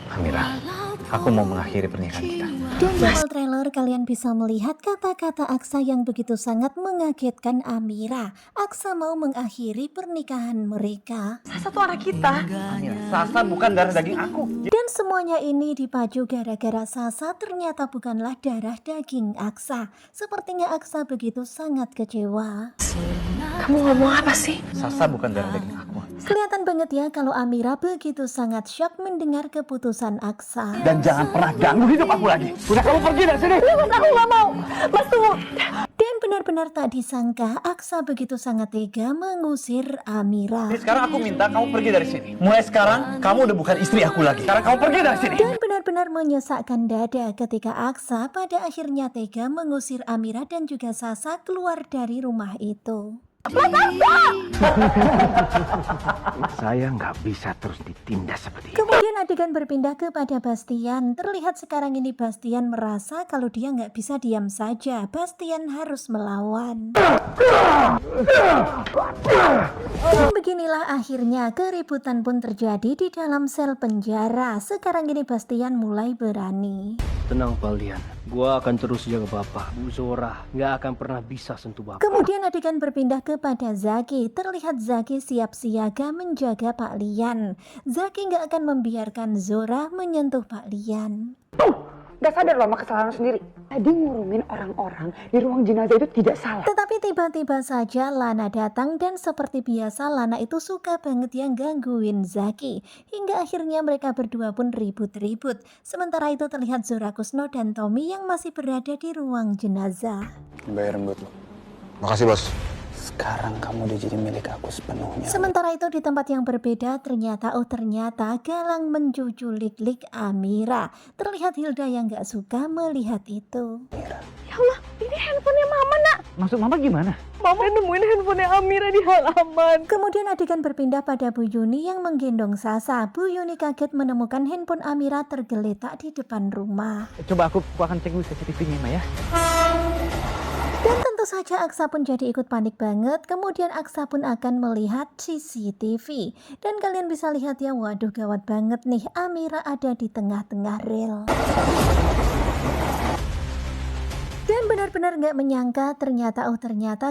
Amira, aku mau mengakhiri pernikahan kita. Dan di awal trailer kalian bisa melihat kata-kata Aksa yang begitu sangat mengagetkan Amira. Aksa mau mengakhiri pernikahan mereka. Sasa tuh anak kita. Amira, Sasa bukan darah daging aku. Dan semuanya ini dipacu gara-gara Sasa ternyata bukanlah darah daging Aksa. Sepertinya Aksa begitu sangat kecewa. Kamu ngomong apa sih? Sasa bukan darah daging aku. Kelihatan banget ya kalau Amira begitu sangat shock mendengar keputusan Aksa. Dan jangan pernah ganggu hidup aku lagi. Udah, kamu pergi dari sini. Mas, aku gak mau. Mas, tunggu. Dan benar-benar tak disangka Aksa begitu sangat tega mengusir Amira. Jadi sekarang aku minta kamu pergi dari sini. Mulai sekarang kamu udah bukan istri aku lagi. Sekarang kamu pergi dari sini. Dan benar-benar menyesakkan dada ketika Aksa pada akhirnya tega mengusir Amira dan juga Sasa keluar dari rumah itu. Saya nggak bisa terus ditindas seperti ini. Kemudian adegan berpindah kepada Bastian. Terlihat sekarang ini Bastian merasa kalau dia nggak bisa diam saja. Bastian harus melawan. Dan beginilah akhirnya keributan pun terjadi di dalam sel penjara. Sekarang ini Bastian mulai berani. Tenang kalian, gua akan terus jaga bapak. Bu Zora nggak akan pernah bisa sentuh bapak. Kemudian adegan berpindah kepada Zaki. Terlihat Zaki siap siaga menjaga Pak Lian. Zaki nggak akan membiarkan Zora menyentuh Pak Lian. Gak sadar loh sama kesalahan sendiri. Tadi ngurungin orang-orang di ruang jenazah itu tidak salah. Tetapi tiba-tiba saja Lana datang dan seperti biasa Lana itu suka banget yang gangguin Zaki. Hingga akhirnya mereka berdua pun ribut-ribut. Sementara itu terlihat Zora Kusno dan Tommy yang masih berada di ruang jenazah. Bayaran buat lo. Makasih bos. Sekarang kamu udah jadi milik aku sepenuhnya. Sementara itu di tempat yang berbeda ternyata Galang mencuculik-lik Amira. Terlihat Hilda yang gak suka melihat itu. Ya Allah, ini handphonenya Mama, nak. Maksud mama gimana? Mama nemuin handphonenya Amira di halaman. Kemudian adegan berpindah pada Bu Yuni yang menggendong Sasa. Bu Yuni kaget menemukan handphone Amira tergeletak di depan rumah. Coba aku akan cek dulu CCTV-nya, Ma ya. Dan tentu saja Aksa pun jadi ikut panik banget. Kemudian Aksa pun akan melihat CCTV. Dan kalian bisa lihat ya, waduh gawat banget nih. Amira ada di tengah-tengah rel. Dan benar-benar gak menyangka ternyata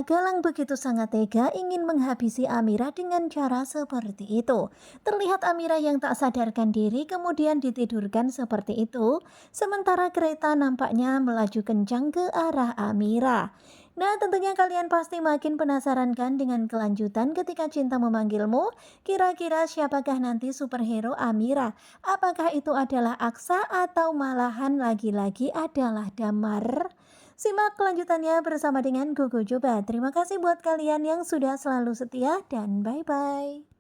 Galang begitu sangat tega ingin menghabisi Amira dengan cara seperti itu. Terlihat Amira yang tak sadarkan diri kemudian ditidurkan seperti itu. Sementara kereta nampaknya melaju kencang ke arah Amira. Nah tentunya kalian pasti makin penasaran kan dengan kelanjutan ketika cinta memanggilmu. Kira-kira siapakah nanti superhero Amira? Apakah itu adalah Aksa atau malahan lagi-lagi adalah Damar? Simak kelanjutannya bersama dengan Gogo Joba. Terima kasih buat kalian yang sudah selalu setia dan bye-bye.